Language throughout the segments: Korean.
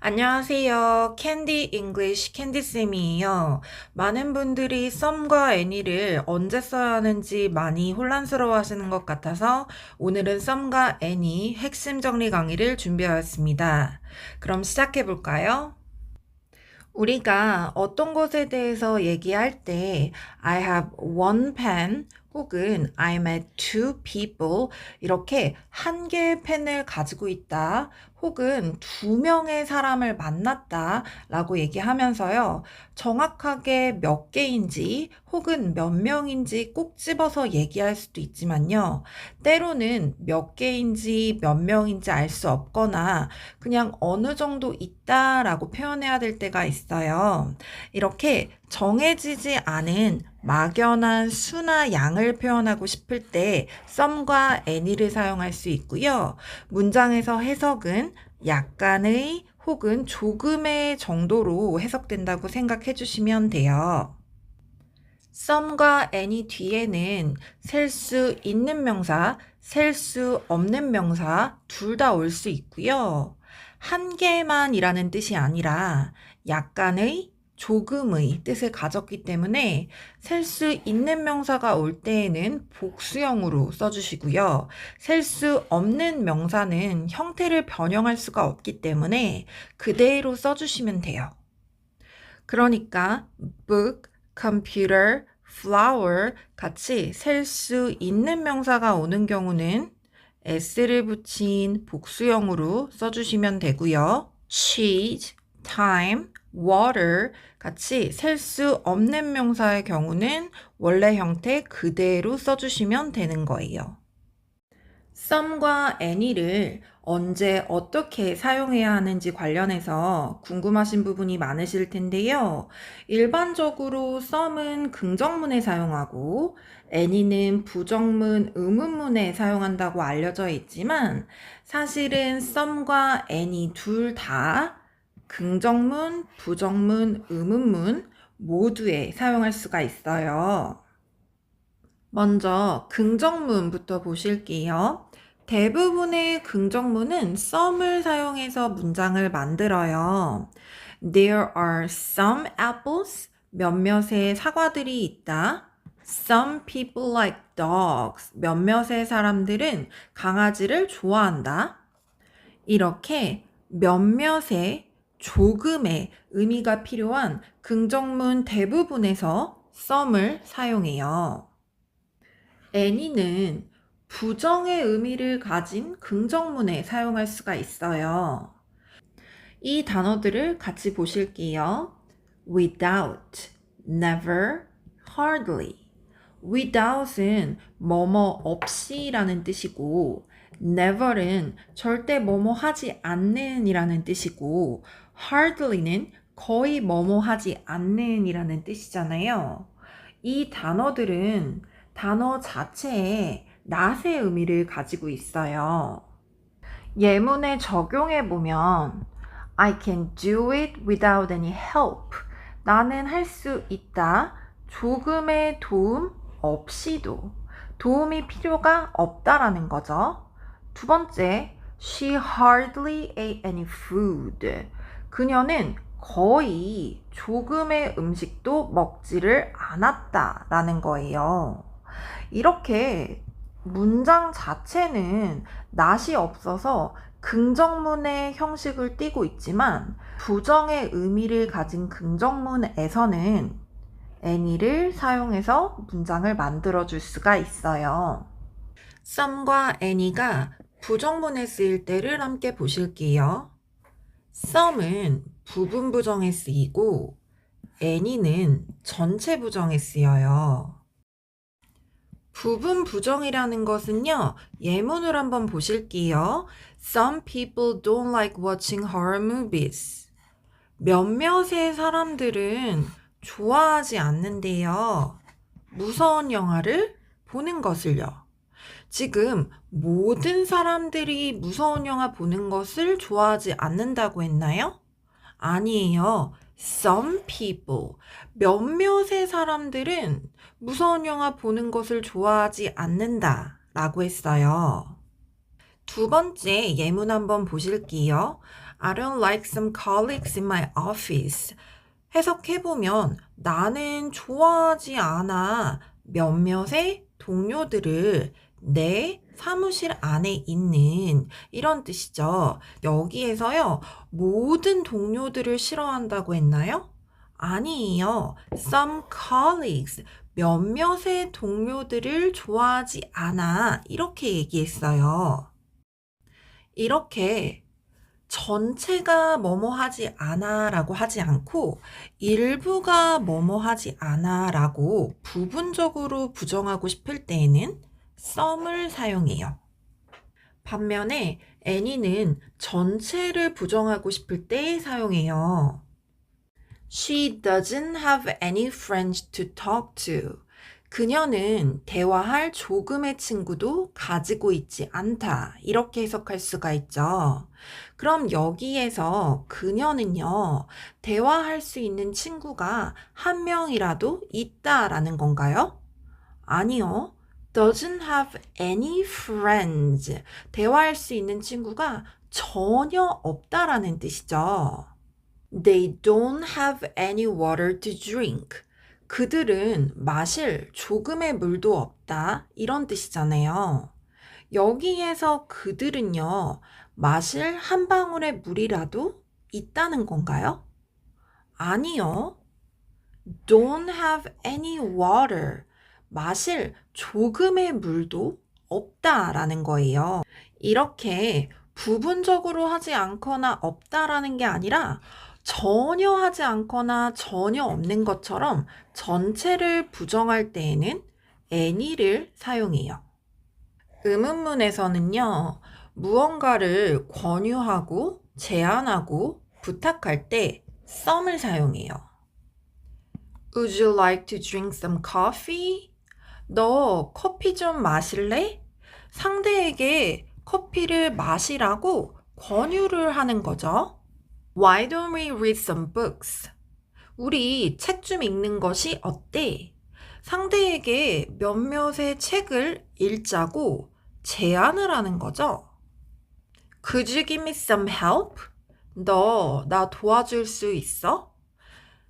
안녕하세요. 캔디 잉글리쉬 캔디쌤이에요. 많은 분들이 썸과 애니를 언제 써야 하는지 많이 혼란스러워 하시는 것 같아서 오늘은 썸과 애니 핵심 정리 강의를 준비하였습니다. 그럼 시작해 볼까요? 우리가 어떤 것에 대해서 얘기할 때 I have one pen 혹은 I met two people 이렇게 한 개의 펜을 가지고 있다 혹은 두 명의 사람을 만났다 라고 얘기하면서요. 정확하게 몇 개인지 혹은 몇 명인지 꼭 집어서 얘기할 수도 있지만요. 때로는 몇 개인지 몇 명인지 알 수 없거나 그냥 어느 정도 있다라고 표현해야 될 때가 있어요. 이렇게 정해지지 않은 막연한 수나 양을 표현하고 싶을 때 some과 any를 사용할 수 있고요. 문장에서 해석은 약간의 혹은 조금의 정도로 해석된다고 생각해 주시면 돼요. some과 any 뒤에는 셀 수 있는 명사, 셀 수 없는 명사 둘 다 올 수 있고요. 한 개만이라는 뜻이 아니라 약간의, 조금의 뜻을 가졌기 때문에 셀 수 있는 명사가 올 때에는 복수형으로 써주시고요. 셀 수 없는 명사는 형태를 변형할 수가 없기 때문에 그대로 써주시면 돼요. 그러니까 book, computer, flower 같이 셀 수 있는 명사가 오는 경우는 s를 붙인 복수형으로 써주시면 되고요. cheese, time, water 같이 셀 수 없는 명사의 경우는 원래 형태 그대로 써주시면 되는 거예요. some과 any를 언제 어떻게 사용해야 하는지 관련해서 궁금하신 부분이 많으실 텐데요. 일반적으로 some은 긍정문에 사용하고 any는 부정문, 의문문에 사용한다고 알려져 있지만 사실은 some과 any 둘 다 긍정문, 부정문, 의문문 모두에 사용할 수가 있어요. 먼저 긍정문부터 보실게요. 대부분의 긍정문은 some을 사용해서 문장을 만들어요. There are some apples. 몇몇의 사과들이 있다. Some people like dogs. 몇몇의 사람들은 강아지를 좋아한다. 이렇게 몇몇의 조금의 의미가 필요한 긍정문 대부분에서 some을 사용해요. any는 부정의 의미를 가진 긍정문에 사용할 수가 있어요. 이 단어들을 같이 보실게요. without, never, hardly. without은 뭐뭐 없이 라는 뜻이고 never은 절대 뭐뭐 하지 않는 이라는 뜻이고 hardly는 거의 뭐뭐 하지 않는 이라는 뜻이잖아요. 이 단어들은 단어 자체에 not의 의미를 가지고 있어요. 예문에 적용해 보면 I can do it without any help. 나는 할 수 있다. 조금의 도움 없이도. 도움이 필요가 없다라는 거죠. 두 번째, she hardly ate any food. 그녀는 거의 조금의 음식도 먹지를 않았다라는 거예요. 이렇게 문장 자체는 not이 없어서 긍정문의 형식을 띠고 있지만 부정의 의미를 가진 긍정문에서는 any를 사용해서 문장을 만들어 줄 수가 있어요. some과 any가 부정문에 쓰일 때를 함께 보실게요. some은 부분 부정에 쓰이고 any는 전체 부정에 쓰여요. 부분 부정이라는 것은요, 예문을 한번 보실게요. Some people don't like watching horror movies. 몇몇의 사람들은 좋아하지 않는데요. 무서운 영화를 보는 것을요. 지금 모든 사람들이 무서운 영화 보는 것을 좋아하지 않는다고 했나요? 아니에요. Some people. 몇몇의 사람들은 무서운 영화 보는 것을 좋아하지 않는다 라고 했어요. 두 번째 예문 한번 보실게요. I don't like some colleagues in my office. 해석해보면 나는 좋아하지 않아 몇몇의 동료들을 내 사무실 안에 있는 이런 뜻이죠. 여기에서요, 모든 동료들을 싫어한다고 했나요? 아니에요. Some colleagues, 몇몇의 동료들을 좋아하지 않아. 이렇게 얘기했어요. 이렇게 전체가 뭐뭐 하지 않아 라고 하지 않고 일부가 뭐뭐 하지 않아 라고 부분적으로 부정하고 싶을 때에는 some을 사용해요. 반면에 Annie는 전체를 부정하고 싶을 때 사용해요. She doesn't have any friends to talk to. 그녀는 대화할 조금의 친구도 가지고 있지 않다. 이렇게 해석할 수가 있죠. 그럼 여기에서 그녀는요, 대화할 수 있는 친구가 한 명이라도 있다라는 건가요? 아니요. doesn't have any friends. 대화할 수 있는 친구가 전혀 없다라는 뜻이죠. They don't have any water to drink. 그들은 마실 조금의 물도 없다. 이런 뜻이잖아요. 여기에서 그들은요, 마실 한 방울의 물이라도 있다는 건가요? 아니요. Don't have any water. 마실 조금의 물도 없다라는 거예요. 이렇게 부분적으로 하지 않거나 없다라는 게 아니라 전혀 하지 않거나 전혀 없는 것처럼 전체를 부정할 때에는 any를 사용해요. 의문문에서는요, 무언가를 권유하고 제안하고 부탁할 때 some을 사용해요. Would you like to drink some coffee? 너 커피 좀 마실래? 상대에게 커피를 마시라고 권유를 하는 거죠. Why don't we read some books? 우리 책 좀 읽는 것이 어때? 상대에게 몇몇의 책을 읽자고 제안을 하는 거죠. Could you give me some help? 너 나 도와줄 수 있어?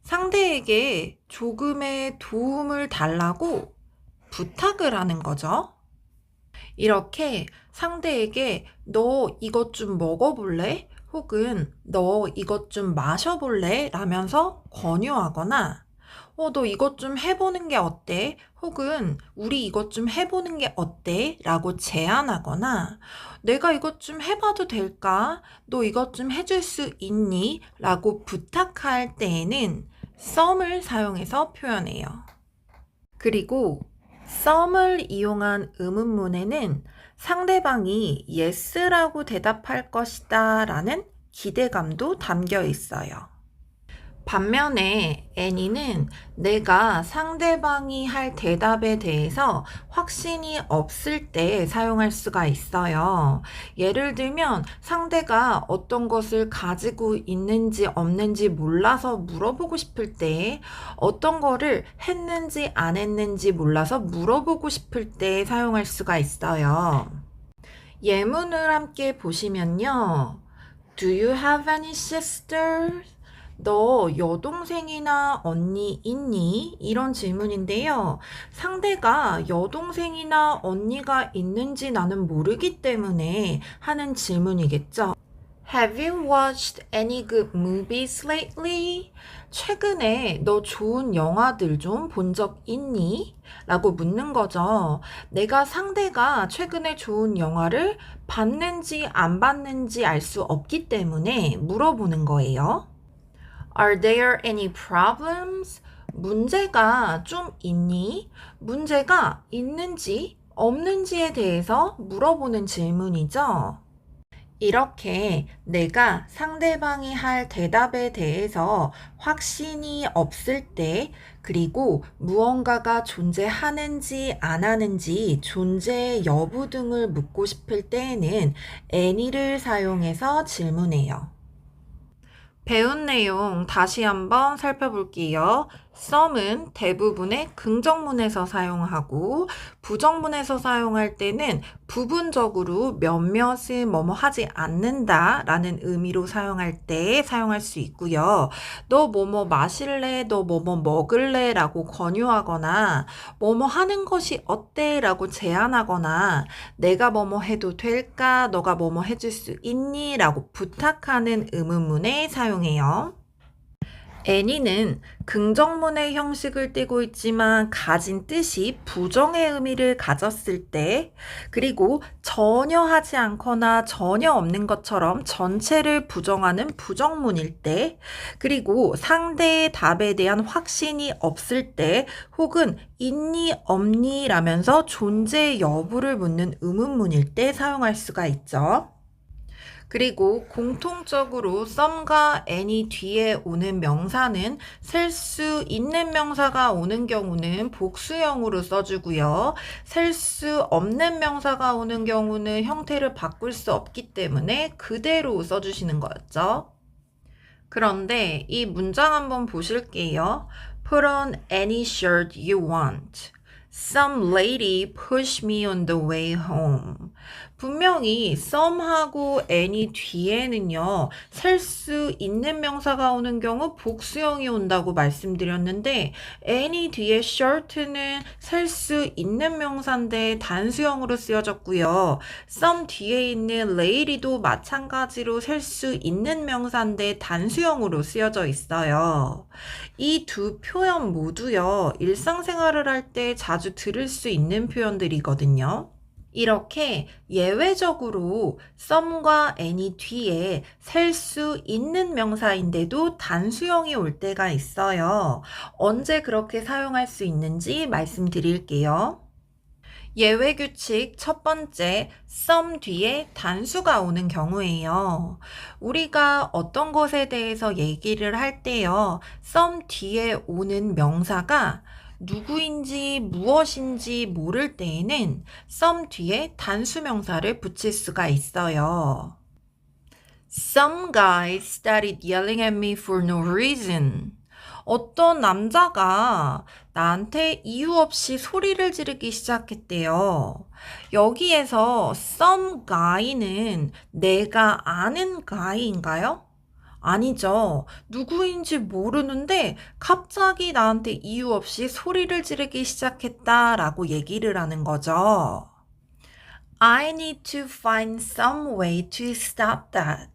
상대에게 조금의 도움을 달라고 부탁을 하는 거죠. 이렇게 상대에게 너 이것 좀 먹어볼래? 혹은 너 이것 좀 마셔볼래? 라면서 권유하거나 너 이것 좀 해보는 게 어때? 혹은 우리 이것 좀 해보는 게 어때? 라고 제안하거나 내가 이것 좀 해봐도 될까? 너 이것 좀 해줄 수 있니? 라고 부탁할 때에는 some을 사용해서 표현해요. 그리고 some을 이용한 의문문에는 상대방이 yes라고 대답할 것이다 라는 기대감도 담겨 있어요. 반면에 Annie는 내가 상대방이 할 대답에 대해서 확신이 없을 때 사용할 수가 있어요. 예를 들면 상대가 어떤 것을 가지고 있는지 없는지 몰라서 물어보고 싶을 때, 어떤 거를 했는지 안 했는지 몰라서 물어보고 싶을 때 사용할 수가 있어요. 예문을 함께 보시면요. Do you have any sisters? 너 여동생이나 언니 있니? 이런 질문인데요. 상대가 여동생이나 언니가 있는지 나는 모르기 때문에 하는 질문이겠죠. Have you watched any good movies lately? 최근에 너 좋은 영화들 좀 본 적 있니? 라고 묻는 거죠. 내가 상대가 최근에 좋은 영화를 봤는지 안 봤는지 알 수 없기 때문에 물어보는 거예요. Are there any problems? 문제가 좀 있니? 문제가 있는지 없는지에 대해서 물어보는 질문이죠. 이렇게 내가 상대방이 할 대답에 대해서 확신이 없을 때, 그리고 무언가가 존재하는지 안 하는지 존재 여부 등을 묻고 싶을 때에는 any를 사용해서 질문해요. 배운 내용 다시 한번 살펴볼게요. some은 대부분의 긍정문에서 사용하고 부정문에서 사용할 때는 부분적으로 몇몇은 뭐뭐 하지 않는다 라는 의미로 사용할 때 사용할 수 있고요. 너 뭐뭐 마실래? 너 뭐뭐 먹을래? 라고 권유하거나 뭐뭐 하는 것이 어때? 라고 제안하거나 내가 뭐뭐 해도 될까? 너가 뭐뭐 해줄 수 있니? 라고 부탁하는 의문문에 사용해요. any는 긍정문의 형식을 띠고 있지만 가진 뜻이 부정의 의미를 가졌을 때, 그리고 전혀 하지 않거나 전혀 없는 것처럼 전체를 부정하는 부정문일 때, 그리고 상대의 답에 대한 확신이 없을 때, 혹은 있니 없니 라면서 존재 여부를 묻는 의문문일 때 사용할 수가 있죠. 그리고 공통적으로 some과 any 뒤에 오는 명사는 셀 수 있는 명사가 오는 경우는 복수형으로 써주고요. 셀 수 없는 명사가 오는 경우는 형태를 바꿀 수 없기 때문에 그대로 써주시는 거였죠. 그런데 이 문장 한번 보실게요. Put on any shirt you want. Some lady pushed me on the way home. 분명히 some하고 any 뒤에는요, 셀 수 있는 명사가 오는 경우 복수형이 온다고 말씀드렸는데 any 뒤에 shirt는 셀 수 있는 명사인데 단수형으로 쓰여졌고요. some 뒤에 있는 lady도 마찬가지로 셀 수 있는 명사인데 단수형으로 쓰여져 있어요. 이 두 표현 모두요, 일상생활을 할 때 자주 들을 수 있는 표현들이거든요. 이렇게 예외적으로 some과 any 뒤에 셀 수 있는 명사인데도 단수형이 올 때가 있어요. 언제 그렇게 사용할 수 있는지 말씀드릴게요. 예외 규칙 첫 번째, some 뒤에 단수가 오는 경우예요. 우리가 어떤 것에 대해서 얘기를 할 때요, some 뒤에 오는 명사가 누구인지 무엇인지 모를 때에는 some 뒤에 단수 명사를 붙일 수가 있어요. Some guy started yelling at me for no reason. 어떤 남자가 나한테 이유 없이 소리를 지르기 시작했대요. 여기에서 some guy는 내가 아는 guy인가요? 아니죠. 누구인지 모르는데 갑자기 나한테 이유 없이 소리를 지르기 시작했다라고 얘기를 하는 거죠. I need to find some way to stop that.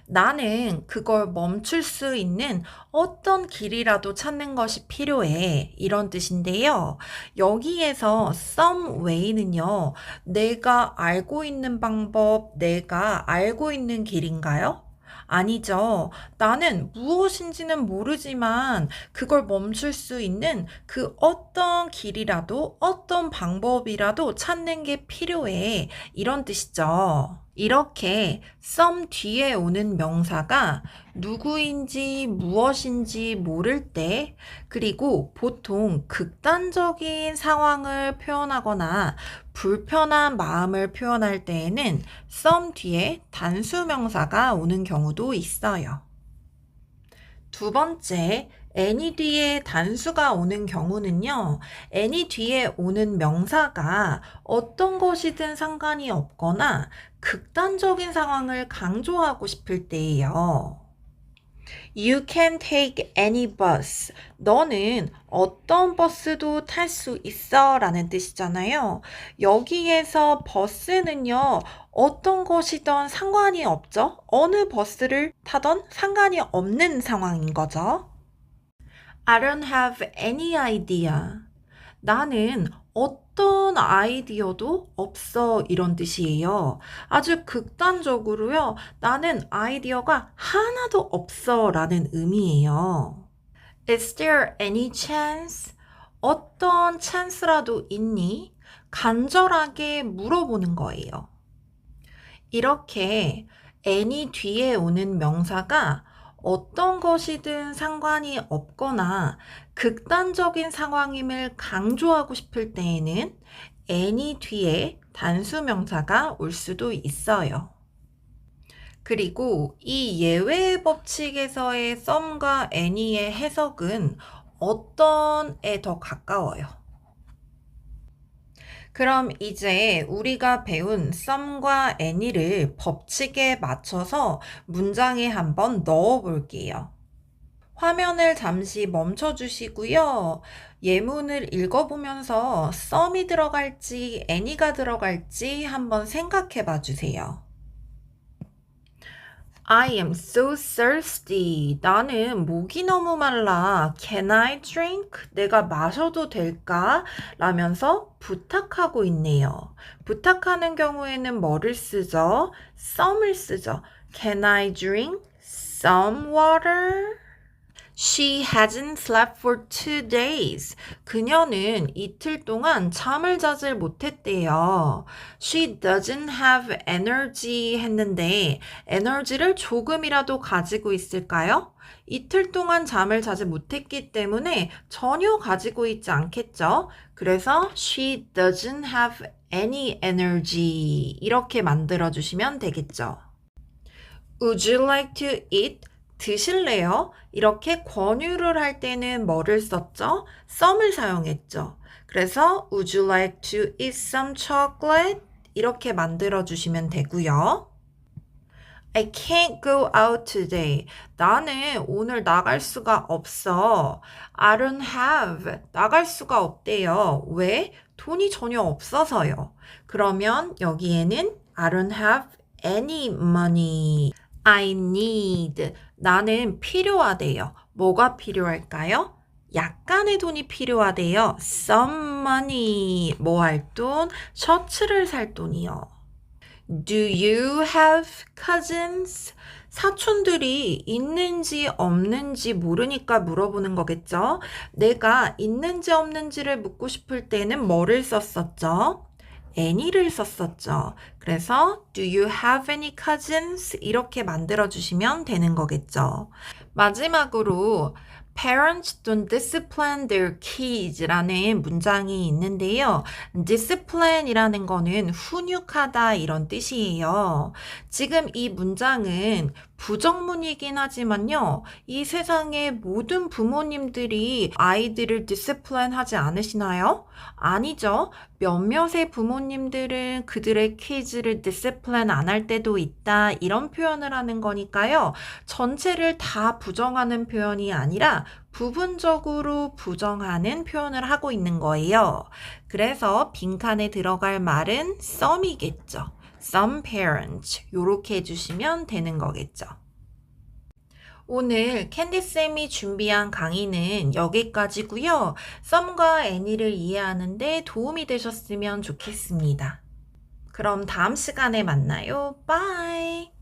나는 그걸 멈출 수 있는 어떤 길이라도 찾는 것이 필요해. 이런 뜻인데요. 여기에서 some way는요, 내가 알고 있는 방법, 내가 알고 있는 길인가요? 아니죠. 나는 무엇인지는 모르지만 그걸 멈출 수 있는 그 어떤 길이라도 어떤 방법이라도 찾는 게 필요해. 이런 뜻이죠. 이렇게 some 뒤에 오는 명사가 누구인지 무엇인지 모를 때, 그리고 보통 극단적인 상황을 표현하거나 불편한 마음을 표현할 때에는 some 뒤에 단수 명사가 오는 경우도 있어요. 두 번째, any 뒤에 단수가 오는 경우는요, any 뒤에 오는 명사가 어떤 것이든 상관이 없거나 극단적인 상황을 강조하고 싶을 때예요. You can take any bus. 너는 어떤 버스도 탈 수 있어 라는 뜻이잖아요. 여기에서 버스는요, 어떤 것이든 상관이 없죠. 어느 버스를 타던 상관이 없는 상황인 거죠. I don't have any idea. 나는 어떤 아이디어도 없어 이런 뜻이에요. 아주 극단적으로요. 나는 아이디어가 하나도 없어 라는 의미예요. Is there any chance? 어떤 찬스라도 있니? 간절하게 물어보는 거예요. 이렇게 any 뒤에 오는 명사가 어떤 것이든 상관이 없거나 극단적인 상황임을 강조하고 싶을 때에는 any 뒤에 단수 명사가 올 수도 있어요. 그리고 이 예외 법칙에서의 some과 any의 해석은 어떤에 더 가까워요? 그럼 이제 우리가 배운 some과 any를 법칙에 맞춰서 문장에 한번 넣어 볼게요. 화면을 잠시 멈춰 주시고요. 예문을 읽어보면서 some이 들어갈지 any가 들어갈지 한번 생각해 봐 주세요. I am so thirsty. 나는 목이 너무 말라. Can I drink? 내가 마셔도 될까? 라면서 부탁하고 있네요. 부탁하는 경우에는 뭐를 쓰죠? some을 쓰죠. Can I drink some water? She hasn't slept for 2 days. 그녀는 이틀 동안 잠을 자질 못했대요. She doesn't have energy 했는데 에너지를 조금이라도 가지고 있을까요? 이틀 동안 잠을 자지 못했기 때문에 전혀 가지고 있지 않겠죠? 그래서 she doesn't have any energy 이렇게 만들어 주시면 되겠죠. Would you like to eat? 드실래요? 이렇게 권유를 할 때는 뭐를 썼죠? some을 사용했죠. 그래서 Would you like to eat some chocolate? 이렇게 만들어 주시면 되고요. I can't go out today. 나는 오늘 나갈 수가 없어. I don't have. 나갈 수가 없대요. 왜? 돈이 전혀 없어서요. 그러면 여기에는 I don't have any money. I need. 나는 필요하대요. 뭐가 필요할까요? 약간의 돈이 필요하대요. Some money. 뭐 할 돈? 셔츠를 살 돈이요. Do you have cousins? 사촌들이 있는지 없는지 모르니까 물어보는 거겠죠? 내가 있는지 없는지를 묻고 싶을 때는 뭐를 썼었죠? any를 썼었죠. 그래서 do you have any cousins? 이렇게 만들어 주시면 되는 거겠죠. 마지막으로 Parents don't discipline their kids 라는 문장이 있는데요. discipline이라는 거는 훈육하다 이런 뜻이에요. 지금 이 문장은 부정문이긴 하지만요. 이 세상의 모든 부모님들이 아이들을 discipline 하지 않으시나요? 아니죠. 몇몇의 부모님들은 그들의 kids를 discipline 안 할 때도 있다 이런 표현을 하는 거니까요. 전체를 다 부정하는 표현이 아니라 부분적으로 부정하는 표현을 하고 있는 거예요. 그래서 빈칸에 들어갈 말은 some이겠죠. Some parents 요렇게 해주시면 되는 거겠죠. 오늘 캔디쌤이 준비한 강의는 여기까지고요. some과 any를 이해하는데 도움이 되셨으면 좋겠습니다. 그럼 다음 시간에 만나요. 바이.